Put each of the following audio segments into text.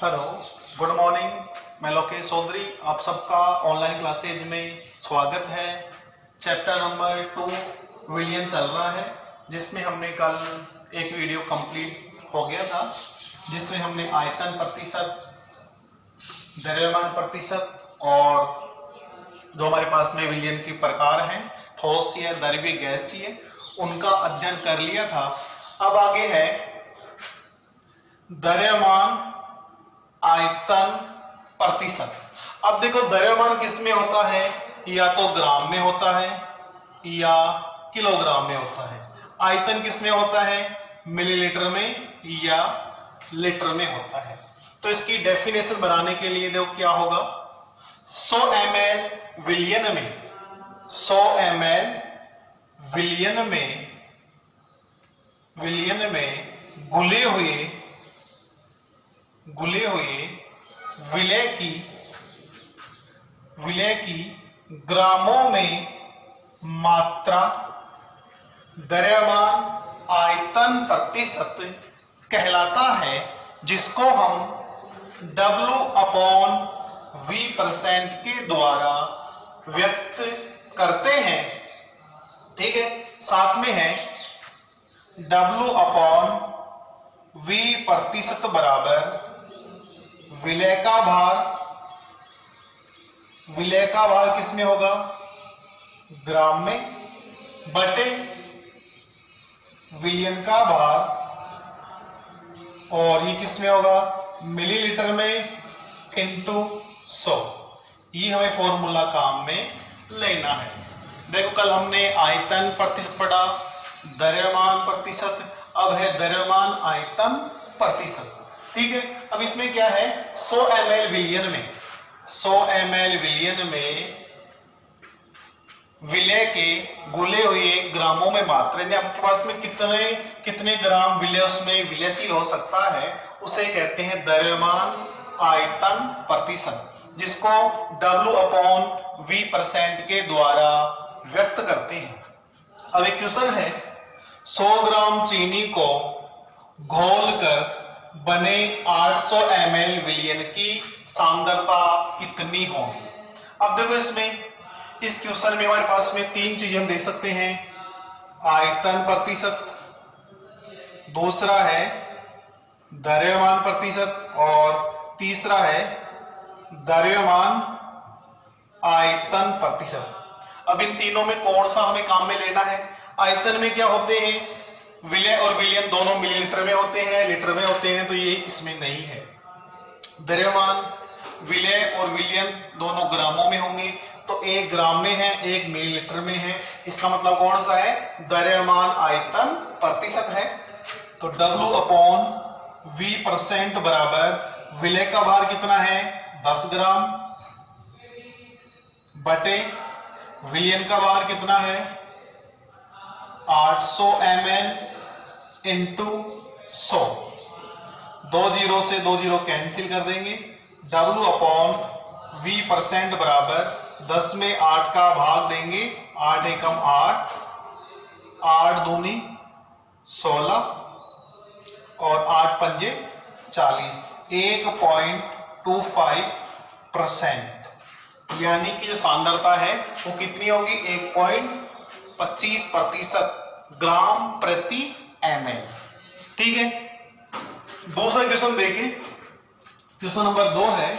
Hello, good morning. मैं लोकेश चौधरी, आप सबका ऑनलाइन क्लासेज में स्वागत है। चैप्टर नंबर 2 विलियन चल रहा है, जिसमें हमने कल एक वीडियो कंप्लीट हो गया था, जिसमें हमने आयतन प्रतिशत, द्रव्यमान प्रतिशत और जो हमारे पास में विलियन के प्रकार हैं, ठोस, द्रव्य, गैसीय, उनका अध्ययन कर लिया था। अब आगे है द्रव्यमान आयतन प्रतिशत। अब देखो, द्रव्यमान किस में होता है? या तो ग्राम में होता है या किलोग्राम में होता है। आयतन किस में होता है? मिलीलीटर में या लीटर में होता है। तो इसकी डेफिनेशन बनाने के लिए देखो क्या होगा। 100 ml विलियन में, 100 ml विलियन में घुले हुए विलय की ग्रामों में मात्रा द्रव्यमान आयतन प्रतिशत कहलाता है, जिसको हम W/V% के द्वारा व्यक्त करते हैं। ठीक है, साथ में है W/V% बराबर विलय का भार किस में होगा? ग्राम में, बटे विलियन का भार, और ये किस में होगा? मिलीलीटर में इंटू 100। ये हमें फॉर्मूला काम में लेना है। देखो, कल हमने आयतन प्रतिशत पढ़ा, द्रव्यमान प्रतिशत, अब है द्रव्यमान आयतन प्रतिशत। ठीक है, अब इसमें क्या है? 100 ml विलियन में, 100 ml विलियन में विलय के घुले हुए ग्रामों में मात्रा, यानी आपके पास में कितने ग्राम विलय उसमें विलयशील हो सकता है, उसे कहते हैं द्रव्यमान आयतन प्रतिशत, जिसको W/V% के द्वारा व्यक्त करते हैं। अब एक क्वेश्चन है, 100 ग्राम चीनी को घोलकर बने 800 ml विलियन की सांद्रता कितनी होगी? अब देखो, इस क्वेश्चन में हमारे पास में तीन चीजें हम देख सकते हैं। आयतन प्रतिशत, दूसरा है द्रव्यमान प्रतिशत, और तीसरा है द्रव्यमान आयतन प्रतिशत। अब इन तीनों में कौन सा हमें काम में लेना है? आयतन में क्या होते हैं? विलय और विलियन दोनों मिलीलीटर में होते हैं, लीटर में होते हैं, तो ये इसमें नहीं है। द्रव्यमान, विलय और विलियन दोनों ग्रामों में होंगे, तो एक ग्राम में है, एक मिलीलीटर में है। इसका मतलब कौन सा है? द्रव्यमान आयतन प्रतिशत है। तो W/V% बराबर विलय का भार कितना है? 10 ग्राम, बटे विलियन का भार कितना है? 800 ml इंटू 100। 2 जीरो से 2 जीरो कैंसिल कर देंगे। W/V% बराबर 10 में 8 का भाग देंगे, 8 एकम 8, 8 दूनी 16 और 8 पंजे 40, 1.25%। यानी कि जो सांद्रता है वो कितनी होगी? 1.25% ग्राम प्रति ml। ठीक है, दूसरा क्वेश्चन देखिए। क्वेश्चन नंबर 2 है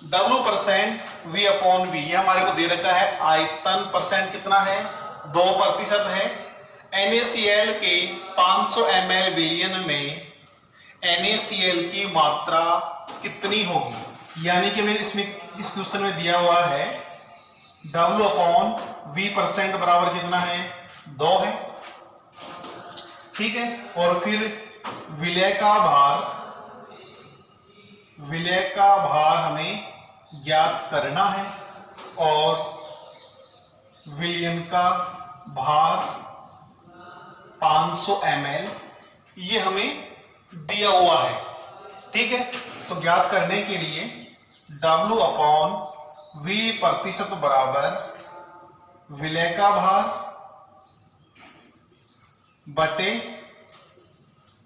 W%V/V। ये हमारे को दे रखा है। आयतन परसेंट कितना है? 2% है। NaCl के 500 ml विलियन में NaCl की मात्रा कितनी होगी? यानी कि मैं इसमें इस क्वेश्चन में दिया हुआ है W/V% बराबर कितना है? 2 है। ठीक है, और फिर विलय का भार हमें ज्ञात करना है, और विलियन का भार 500 ml ये हमें दिया हुआ है। ठीक है, तो ज्ञात करने के लिए W/V% बराबर विलय का भार बटे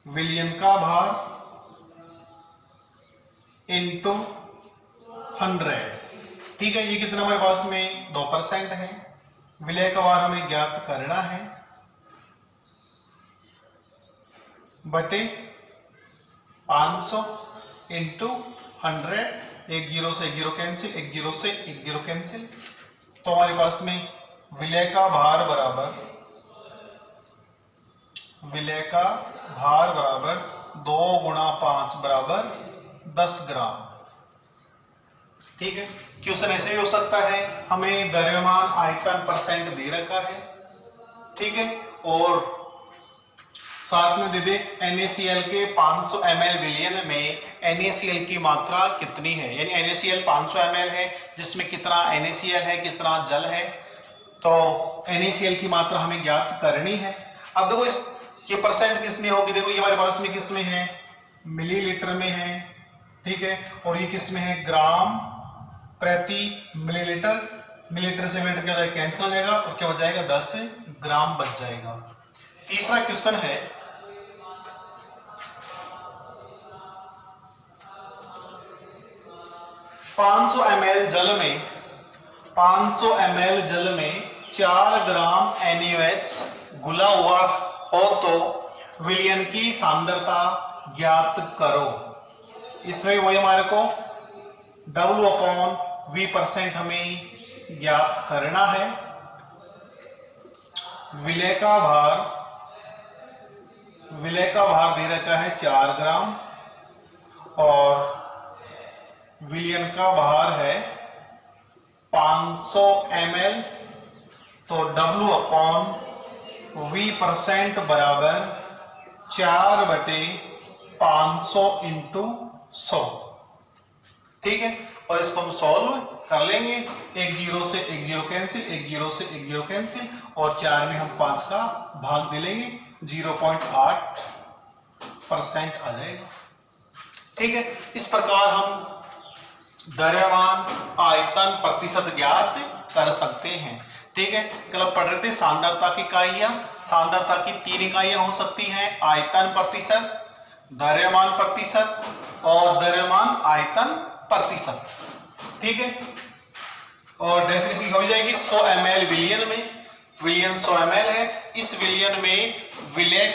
विलियन का भार इंटू 100। ठीक है, ये कितना हमारे पास में 2% है। विलय का भार हमें ज्ञात करना है बटे 500 इंटू 100। एक जीरो से एक जीरो कैंसिल, एक जीरो से एक जीरो कैंसिल, तो हमारे पास में विलय का भार बराबर 2 गुणा 5 बराबर 10 ग्राम। ठीक है, क्वेश्चन ऐसे भी हो सकता है, हमें द्रव्यमान आयतन परसेंट दे रखा है, ठीक है, और साथ में दे दे NaCl के 500 ml विलयन में NaCl की मात्रा कितनी है, यानी NaCl 500 ml है, जिसमें कितना NaCl है, कितना जल है, तो NaCl की मात्रा हमें ज्ञात करनी है। अब देखो ये परसेंट किसमें होगी, देखो ये हमारे पास में किसमें है, मिलीलीटर में है, ठीक है, और ये किसमें है, ग्राम प्रति मिलीलीटर। मिलीलीटर से मिलीलीटर क्या जाएगा, कैंसिल हो जाएगा, और क्या बच जाएगा, 10 ग्राम बच जाएगा। तीसरा क्वेश्चन है, ,500 ml जल में 4 ग्राम NaOH घुला हुआ हो तो विलयन की सांद्रता ज्ञात करो। इसमें वही हमारे को W/V% हमें ज्ञात करना है। विलय का भार दे रखा है 4 ग्राम और विलयन का भार है 500 ml, तो W/V% बराबर 4/500 इंटू 100। ठीक है, और इसको हम सॉल्व कर लेंगे। एक जीरो से एक जीरो कैंसिल, एक जीरो से एक जीरो कैंसिल, और 4 में हम 5 का भाग दे लेंगे, 0.8% आ जाएगा। ठीक है, इस प्रकार हम द्रव्यमान आयतन प्रतिशत ज्ञात कर सकते हैं। ठीक है, कल पढ़ रहे थे सांद्रता की इकाइयां। सांद्रता की 3 इकाइयां हो सकती हैं, आयतन प्रतिशत, द्रव्यमान प्रतिशत और द्रव्यमान आयतन प्रतिशत। ठीक है, और डेफिनेशन हो जाएगी 100 ml विलयन में, विलयन 100 ml है, इस विलयन में विलय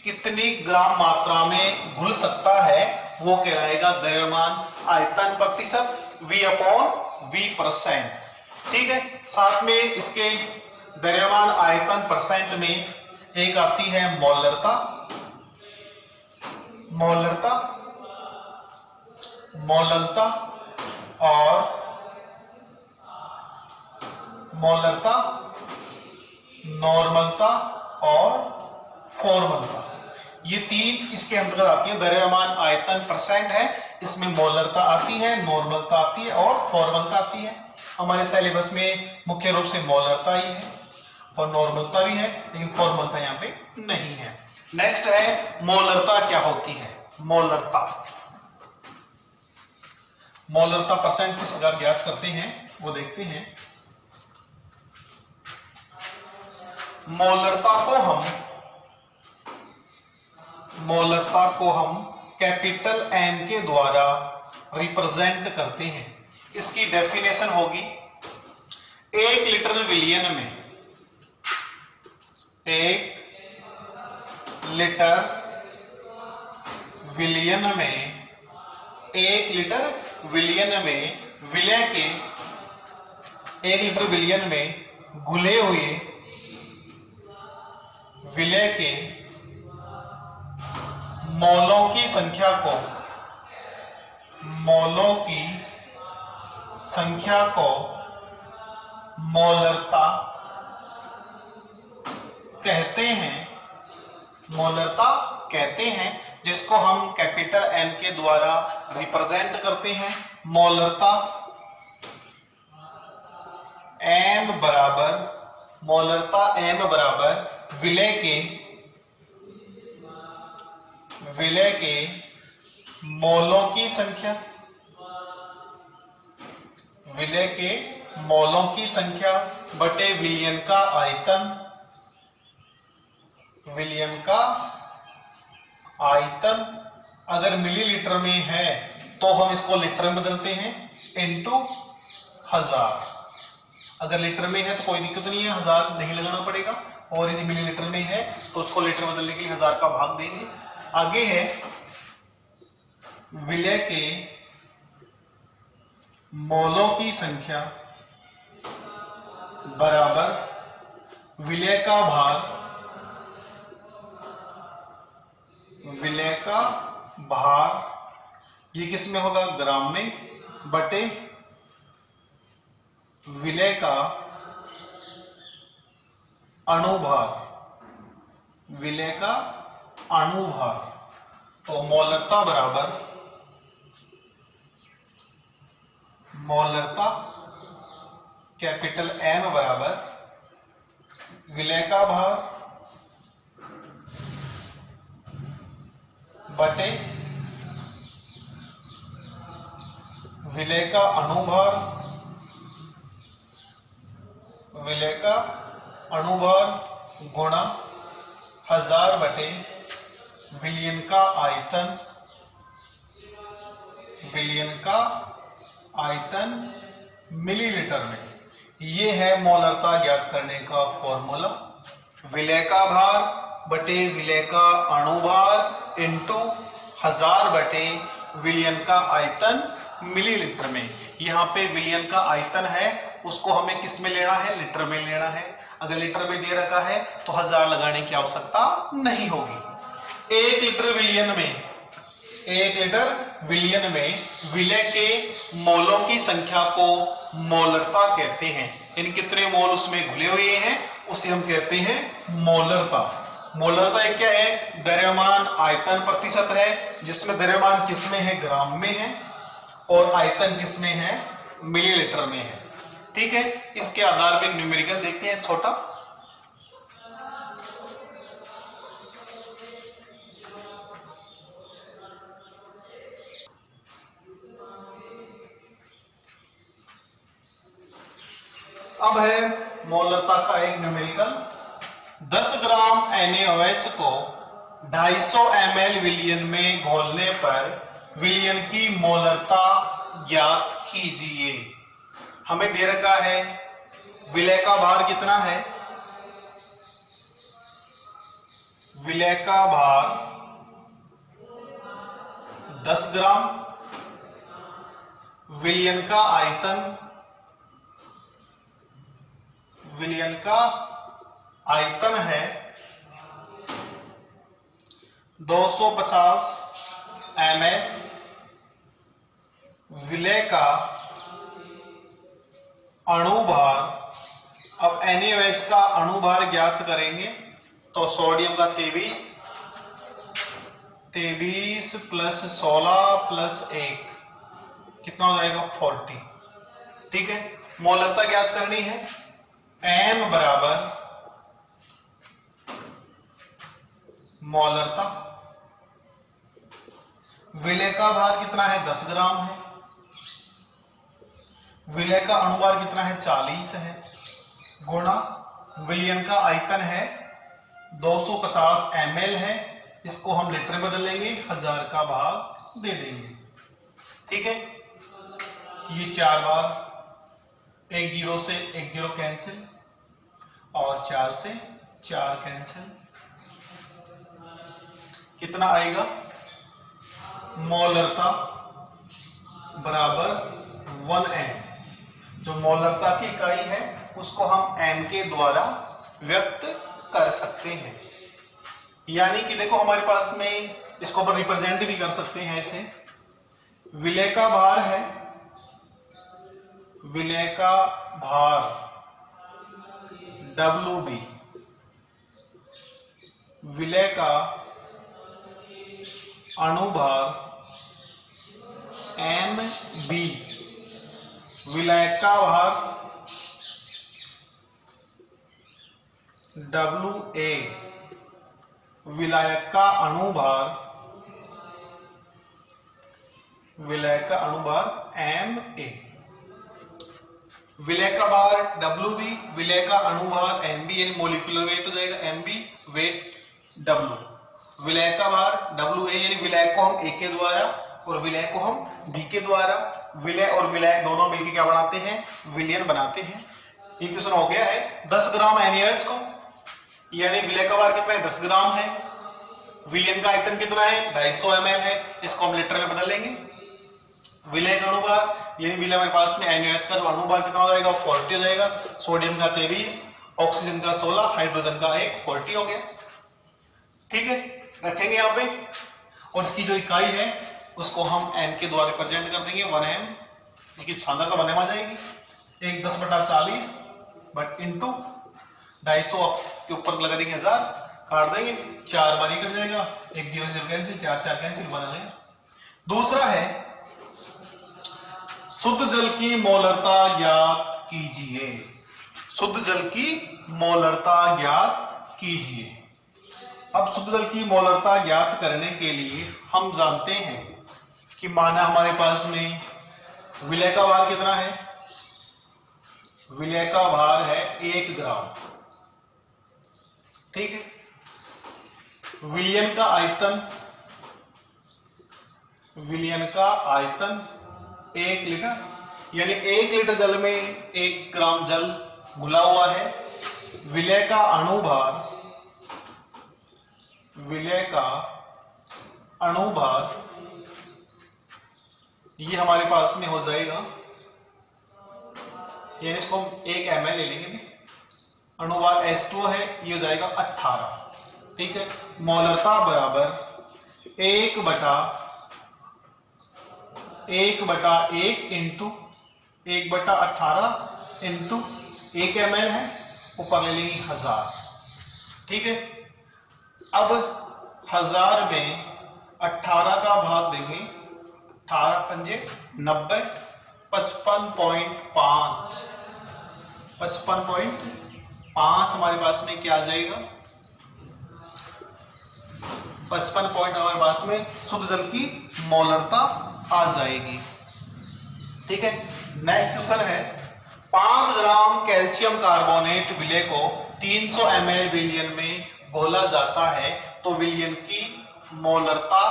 कितनी ग्राम मात्रा में घुल सकता है, वो कहलाएगा द्रव्यमान आयतन प्रतिशत, V/V%। ठीक है, साथ में इसके द्रव्यमान आयतन परसेंट में एक आती है मोलरता नॉर्मलता और फॉर्मलता। ये 3 इसके अंतर्गत आती है। द्रव्यमान आयतन परसेंट है, इसमें मोलरता आती है, नॉर्मलता आती है और फॉर्मलता आती है। हमारे सिलेबस में मुख्य रूप से मोलरता ही है और नॉर्मलता भी है, लेकिन फॉर्मलता यहाँ पे नहीं है। नेक्स्ट है मोलरता क्या होती है। मोलरता परसेंट किस प्रकार ज्ञात करते हैं वो देखते हैं। मोलरता को हम कैपिटल M के द्वारा रिप्रेजेंट करते हैं। इसकी डेफिनेशन होगी 1 लीटर विलयन में 1 लीटर विलयन में विलय के 1 लीटर विलयन में घुले हुए विलय के मोलों की संख्या को मोलरता कहते हैं, जिसको हम कैपिटल M के द्वारा रिप्रेजेंट करते हैं। मोलरता M बराबर विलय के मोलों की संख्या बटे विलयन का आयतन। अगर मिलीलीटर में है तो तो हम इसको लीटर में बदलते हैं इनटू 1000। अगर लीटर में है तो कोई दिक्कत नहीं है, 1000 नहीं लगाना पड़ेगा, और यदि मिलीलीटर में है तो उसको लीटर बदलने के लिए 1000 का भाग देंगे। आगे है विलय के मोलों की संख्या बराबर विलय का भार, विलय का भार ये किस में होगा, ग्राम में, बटे विलय का अणुभार, विलय का अणुभार। तो मोलरता बराबर मोलरता कैपिटल M बराबर विलय का भार बटे विलय का अणुभार, विलय का अणुभार गुणा 1000 बटे विलयन का आयतन, विलयन का आयतन मिलीलीटर में। ये है मोलरता ज्ञात करने का फॉर्मूला, विलय का भार बटे विलय का अणुभार इनटू 1000 बटे विलयन का आयतन मिलीलीटर में। यहाँ पे विलयन का आयतन है, उसको हमें किस में लेना है, लीटर में लेना है। अगर लीटर में दे रखा है तो 1000 लगाने की आवश्यकता नहीं होगी। 1 लीटर विलयन में, 1 लीटर विलयन में विलय के मोलों की संख्या को मोलरता कहते हैं। इन कितने मोल उसमें घुले हुए हैं उसे हम कहते हैं मोलरता। मोलरता एक क्या है, द्रव्यमान आयतन प्रतिशत है, जिसमें द्रव्यमान किसमें है, ग्राम में है, और आयतन किसमें है, मिलीलीटर में है। ठीक है, इसके आधार पर न्यूमेरिकल देखते हैं छोटा। अब है मोलरता का एक न्यूमेरिकल। 10 ग्राम NaOH को 250 ml विलयन में घोलने पर विलयन की मोलरता ज्ञात कीजिए। हमें दे रखा है विलय का भार कितना है, विलय का भार 10 ग्राम, विलयन का आयतन, विलयन का आयतन है 250 ml, विलय का अणुभार। अब NaOH का अणुभार ज्ञात करेंगे तो सोडियम का 23 प्लस 16 प्लस 1 कितना हो जाएगा, 40। ठीक है, मोलरता ज्ञात करनी है। M बराबर मोलरता, विलय का भार कितना है, 10 ग्राम है, विलय का अणुभार कितना है, 40 है, गुणा विलयन का आयतन है 250 ml है, इसको हम लीटर बदलेंगे, 1000 का भाग दे देंगे। ठीक है, ये 4 बार, 1 0 से 1 0 कैंसिल, और 4 से 4 कैंसिल। कितना आएगा, मोलरता बराबर 1m। जो मोलरता की इकाई है उसको हम m के द्वारा व्यक्त कर सकते हैं। यानी कि देखो हमारे पास में इसको अपन रिप्रेजेंट भी कर सकते हैं ऐसे, विलय का भार है, विलय का भार WB, विलय का अणुभार MB, विलय का भार WA, विलायक का अणुभार, विलय का अणुभार MA। विलय का भार WB, विलय का अणुभार MB, यानी मोलिकुलर वेट हो जाएगा MB, वेट W। विलय का भार WA, यानी विलय को हम A के द्वारा और विलय को हम V के द्वारा, विलय और विलय दोनों मिलकर क्या बनाते हैं, विलयन बनाते हैं। ये क्वेश्चन हो गया है 10 ग्राम NaOH को, यानी विलय का भार कितना है 10 ग्राम है, विलयन का आयतन कितना है 250 ml है, इसको हम लीटर में बदल लेंगे। विलय का अणुभार यानी विलय हमारे पास में NaOH का जो अणुभार कितना हो जाएगा 40 हो जाएगा, सोडियम का 23, ऑक्सीजन का 16, हाइड्रोजन का 1, 40 हो गया। ठीक है, रखेंगे यहाँ पे, और इसकी जो इकाई है उसको हम n के द्वारा रिप्रेजेंट कर देंगे 1m, इसकी सांद्रता 1m आ जाएगी। 1 10/40 बट इंटू 250 के ऊपर लगा देंगे 1000, काट देंगे, 4 बार कट जाएगा, 1 0 0 कैंसिल, 4 4 कैंसिल, 1 आ जाएगा। दूसरा है शुद्ध जल की मोलरता ज्ञात कीजिए, शुद्ध जल की मोलरता ज्ञात कीजिए। अब शुद्ध जल की मोलरता ज्ञात करने के लिए हम जानते हैं कि माना हमारे पास में विलय का भार कितना है, विलय का भार है 1 ग्राम। ठीक है, विलयन का आयतन, विलयन का आयतन 1 लीटर, यानी 1 लीटर जल में 1 ग्राम जल घुला हुआ है। विलय का अणुभार, विलय का अणुभार ये हमारे पास में हो जाएगा, यानी इसको हम 1 ml ले लेंगे, अणुभार H2O है, ये हो जाएगा 18। ठीक है, मोलरता बराबर 1/1 इंटू 1/18 इंटू 1 ml है, ऊपर ले लेंगे 1000। ठीक है, अब 1000 में 18 का भाग देंगे, 18 पंजे 90, 55.5, 55.5 हमारे पास में क्या आ जाएगा, 55 पॉइंट हमारे पास में शुद्ध जल की मोलरता आ जाएगी। ठीक है, नेक्स्ट क्वेश्चन है 5 ग्राम कैल्शियम कार्बोनेट विलय को 300 ml विलयन में घोला जाता है तो विलयन की मोलरता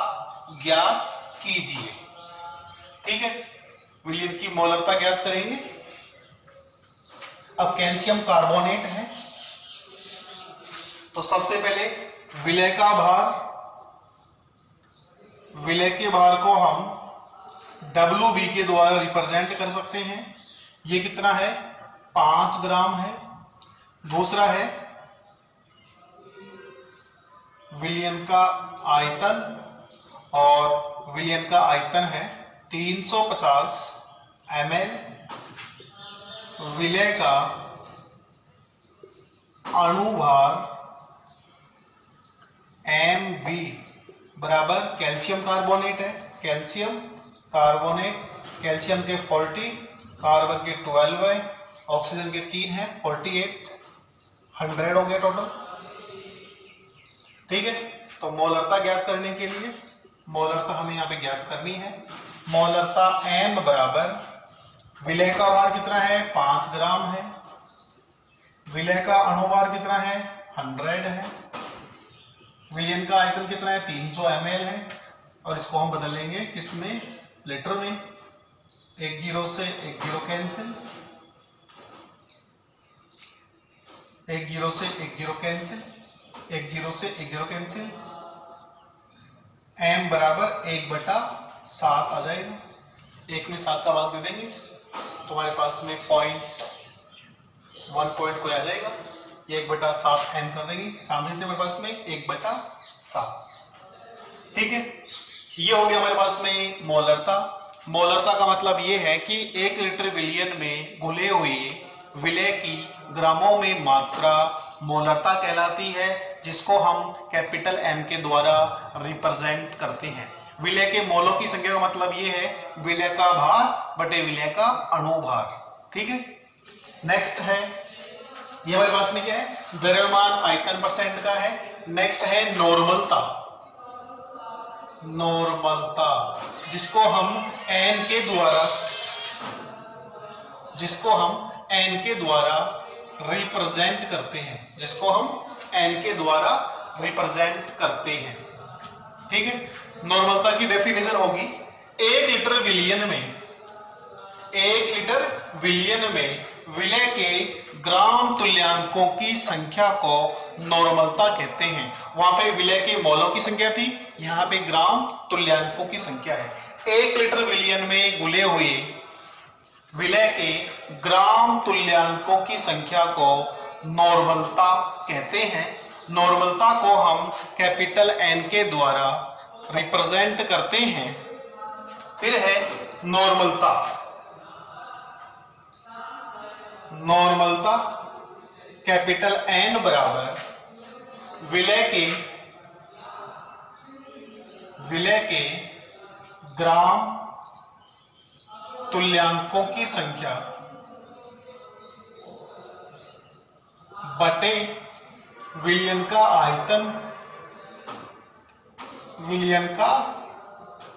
ज्ञात कीजिए। ठीक है, विलयन की मोलरता ज्ञात करेंगे। अब कैल्शियम कार्बोनेट है तो सबसे पहले विलय का भार, विलय के भार को हम WB के द्वारा रिप्रेजेंट कर सकते हैं। ये कितना है 5 ग्राम है। दूसरा है विलयन का आयतन, और विलयन का आयतन है 350 ml। विलय का अणुभार Mb बराबर कैल्शियम कार्बोनेट है, कैल्शियम कार्बोनेट, कैल्शियम के 40, कार्बन के 12 है, ऑक्सीजन के 3 है, 48, 100 हो गया टोटल। ठीक है, तो मोलरता ज्ञात करने के लिए मोलरता हमें यहाँ पे ज्ञात करनी है। मोलरता M बराबर विलय का भार कितना है 5 ग्राम है, विलय का अणुभार कितना है 100 है, विलयन का आयतन कितना है 300 ml है, और इसको हम बदल लेंगे किसमें, लीटर में। 1 0 से 1 0 कैंसिल, 1 0 से 1 0 कैंसिल, 1 0 से 1 0 कैंसिल, m बराबर 1/7 आ जाएगा। 1 में 7 का भाग दे देंगे तो हमारे पास में 1 पॉइंट कोई आ जाएगा, ये 1/7 m कर देंगे, सामने हमारे पास में 1/7। ठीक है, ये हो गया हमारे पास में मोलरता। मोलरता का मतलब ये है कि 1 लीटर विलयन में घुले हुए विलय की ग्रामों में मात्रा मोलरता कहलाती है, जिसको हम कैपिटल M के द्वारा रिप्रेजेंट करते हैं। विलय के मोलों की संख्या का मतलब ये है विलय का भार बटे विलय का अणुभार। ठीक है, नेक्स्ट है, ये हमारे पास में क्या है, द्रव्यमान आयतन परसेंट का है। नेक्स्ट है नॉर्मलता, नॉर्मलता जिसको हम n के द्वारा रिप्रेजेंट करते हैं, जिसको हम n के द्वारा रिप्रेजेंट करते हैं। ठीक है, नॉर्मलता की डेफिनेशन होगी 1 लीटर विलियन में विलय के ग्राम तुल्यांकों की संख्या को नॉर्मलता कहते हैं। वहां पे विलय के मोलों की संख्या थी, यहां पे ग्राम तुल्यांकों की संख्या है। 1 लीटर विलियन में घुले हुए विलय के ग्राम तुल्यांकों की संख्या को नॉर्मलता कहते हैं। नॉर्मलता को हम कैपिटल एन के द्वारा रिप्रेजेंट करते हैं। फिर है नॉर्मलता। नॉर्मलता कैपिटल एन बराबर विलय के ग्राम तुल्यांकों की संख्या बटे विलियन का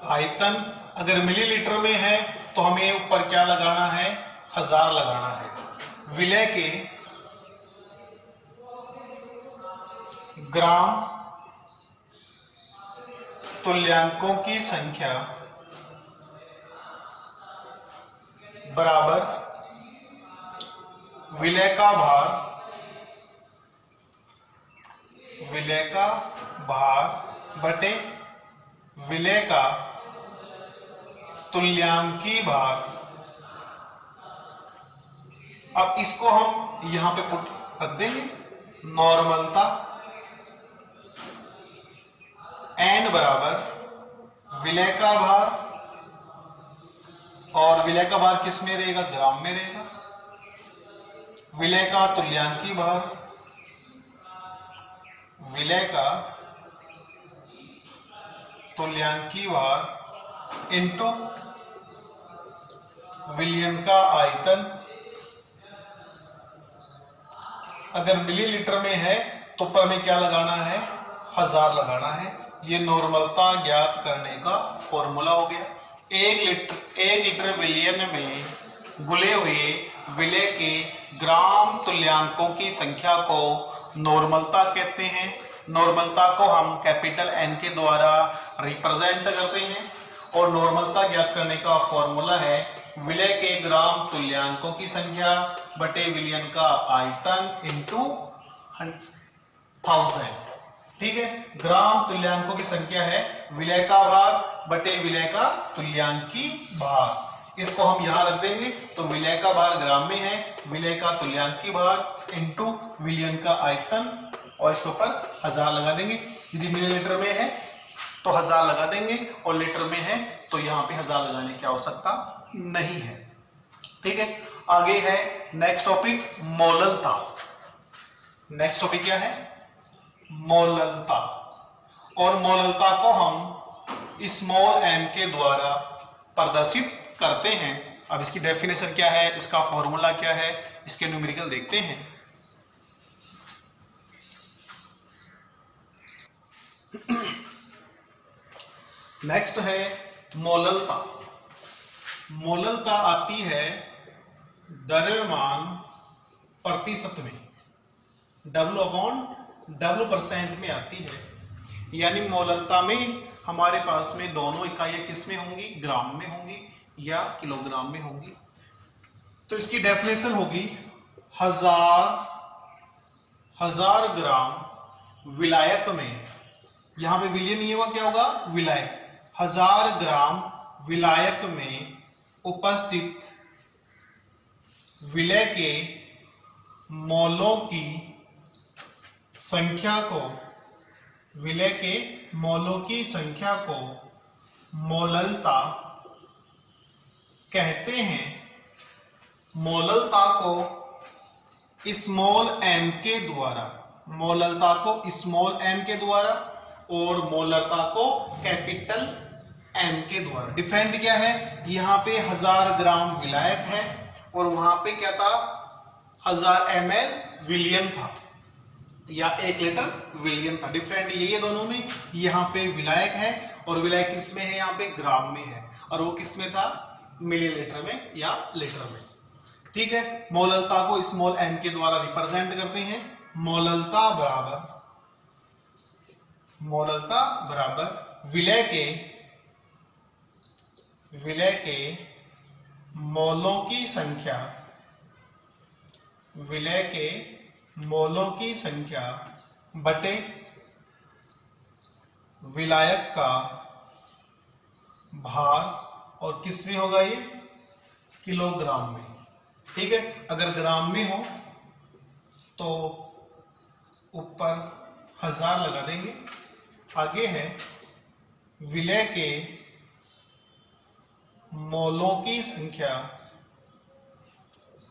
आयतन। अगर मिलीलीटर में है तो हमें ऊपर क्या लगाना है, 1000 लगाना है। विलय के ग्राम तुल्यांकों की संख्या बराबर विलय का भार बटे विलय का तुल्यांकी भार। अब इसको हम यहां पे पुट रख देंगे। नॉर्मलता एन बराबर विलय का भार, और विलय का भार किस में रहेगा, ग्राम में रहेगा। विलय का तुल्यांकी भार, विलय का तुल्यांकी भार इंटू विलियन का आयतन। अगर मिलीलीटर में है तो ऊपर में क्या लगाना है, 1000 लगाना है। ये नॉर्मलता ज्ञात करने का फॉर्मूला हो गया। 1 लीटर विलियन में घुले हुए विलय के ग्राम तुल्यांकों की संख्या को नॉर्मलता कहते हैं। नॉर्मलता को हम कैपिटल एन के द्वारा रिप्रेजेंट करते हैं, और नॉर्मलता ज्ञात करने का फॉर्मूला है विलय के ग्राम तुल्यांकों की संख्या बटे विलियन का आयतन इंटू 1000। ठीक है, ग्राम तुल्यांकों की संख्या है विलय का भार बटे विलय का तुल्यांकी भार। इसको हम यहां रख देंगे तो विलय का भार ग्राम में है, विलय का तुल्यांकी भार इंटू विलियन का आयतन, और इसके ऊपर 1000 लगा देंगे। यदि मिलीलीटर में है तो 1000 लगा देंगे, और लीटर में है तो यहां पे 1000 लगाने की आवश्यकता नहीं है। ठीक है, आगे है नेक्स्ट टॉपिक मोललता। नेक्स्ट टॉपिक क्या है, मोललता। और मोललता को हम स्मॉल एम के द्वारा प्रदर्शित करते हैं। अब इसकी डेफिनेशन क्या है, इसका फॉर्मूला क्या है, इसके न्यूमेरिकल देखते हैं। नेक्स्ट है मोललता। मोललता आती है द्रव्यमान प्रतिशत में, W/W% में आती है। यानी मोललता में हमारे पास में दोनों इकाइयां किस में होंगी, ग्राम में होंगी या किलोग्राम में होंगी। तो इसकी डेफिनेशन होगी 1000 ग्राम विलायक में, यहां पे विलियन नहीं होगा, क्या होगा, विलायक। 1000 ग्राम विलायक में उपस्थित विलय के मोलों की संख्या को, विलय के मोलों की संख्या को मोललता कहते हैं। मोललता को स्मॉल एम के द्वारा, मोललता को स्मॉल एम के द्वारा और मोललता को कैपिटल एम के द्वारा। डिफरेंट क्या है, यहां पे 1000 ग्राम विलायक है और वहां पे क्या था, 1000 ml विलियन था या 1 लीटर विलियन था। डिफरेंट यही है दोनों में। यहाँ पे विलायक है और विलायक किस में है, यहाँ पे ग्राम में है, और वो किस में था, मिलीलीटर में या लीटर में। ठीक है, मोललता को स्मॉल एम के द्वारा रिप्रेजेंट करते हैं। मोललता बराबर विलय के विलय के मोलों की संख्या, विलय के मोलों की संख्या बटे विलायक का भार, और किस में होगा ये, किलोग्राम में। ठीक है, अगर ग्राम में हो तो ऊपर 1000 लगा देंगे। आगे है विलय के मोलों की संख्या,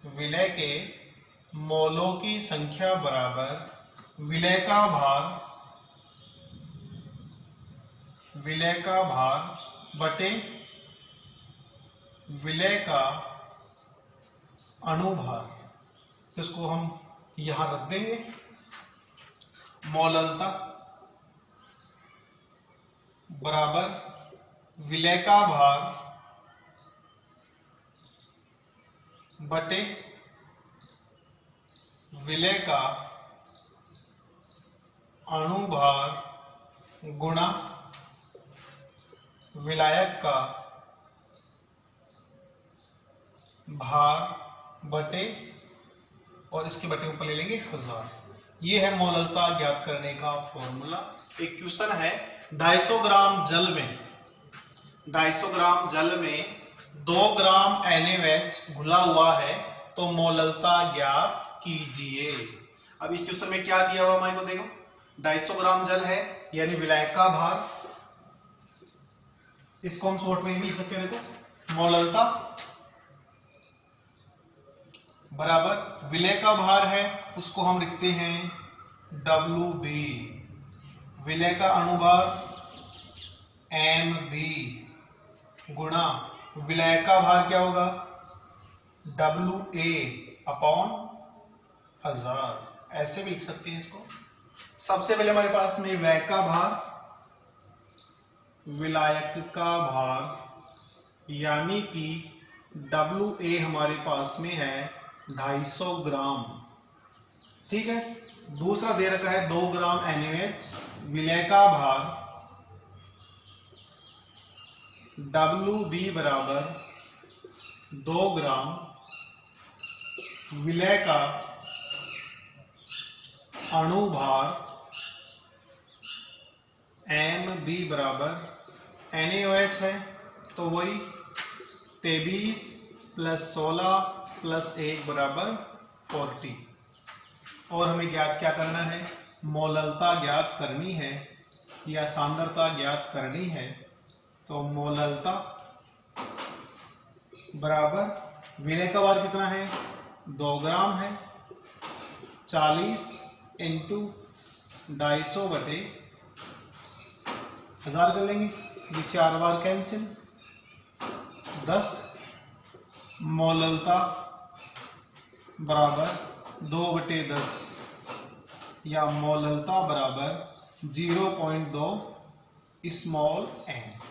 विलय के मोलों की संख्या बराबर विलय का भार, विलय का भार बटे विलय का अणुभार। तो इसको हम यहां रख देंगे। मोललता बराबर विलय का भार बटे विलय का अणुभार गुणा विलायक का भार बटे, और इसके बटे ऊपर ले लेंगे 1000। ये है मोललता ज्ञात करने का फॉर्मूला। एक क्वेश्चन है, 250 ग्राम जल में, 250 ग्राम जल में 2 ग्राम NaOH घुला हुआ है, तो मोललता ज्ञात कीजिए। अब इस क्वेश्चन में क्या दिया हुआ हमारे को देखो, 250 ग्राम जल है यानी विलायक का भार, इसको हम शॉर्ट में भी लिख सकते हैं। देखो मोललता बराबर विलय का भार है, उसको हम लिखते हैं WB, विलय का अणुभार MB गुणा विलय का भार क्या होगा, WA अपॉन 1000। ऐसे भी लिख सकते हैं इसको। सबसे पहले हमारे पास में विलय का भार, विलायक का भार यानी कि WA हमारे पास में है 250 ग्राम। ठीक है, दूसरा दे रखा है 2 ग्राम NaOH, विलय का भार WB बराबर 2 ग्राम, विलय का अणुभार MB बराबर NaOH है, तो वही 23 + 16 + 1 बराबर 40। और हमें ज्ञात क्या करना है, मोललता ज्ञात करनी है या सांद्रता ज्ञात करनी है। तो मोललता बराबर विलय का भार कितना है, 2 ग्राम है, 40 × 250 बटे 1000 कर लेंगे, ये 4 बार कैंसिल, 10। मोललता बराबर 2/10 या मोललता बराबर 0.2 स्मॉल n।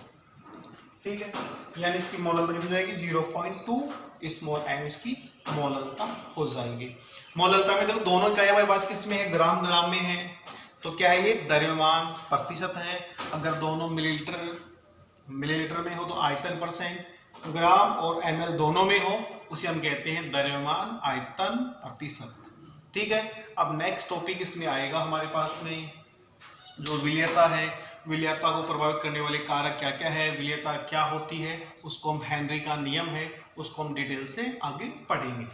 ठीक है, यानी इसकी मोललता कितनी रहेगी, 0.2 स्मॉल n इसकी मोललता हो जाएगी। मोललता में देखो दोनों इकाई हमारे पास किस में है, ग्राम ग्राम में है, तो क्या है ये द्रव्यमान प्रतिशत है। अगर दोनों मिलीलीटर में हो तो आयतन %, ग्राम और ml दोनों में हो उसे हम कहते हैं द्रव्यमान आयतन प्रतिशत। ठीक है, अब नेक्स्ट टॉपिक इसमें आएगा हमारे पास में जो विलयता है, विलयता को प्रभावित करने वाले कारक क्या क्या है, विलयता क्या होती है, उसको हम हेनरी का नियम है उसको हम डिटेल से आगे पढ़ेंगे।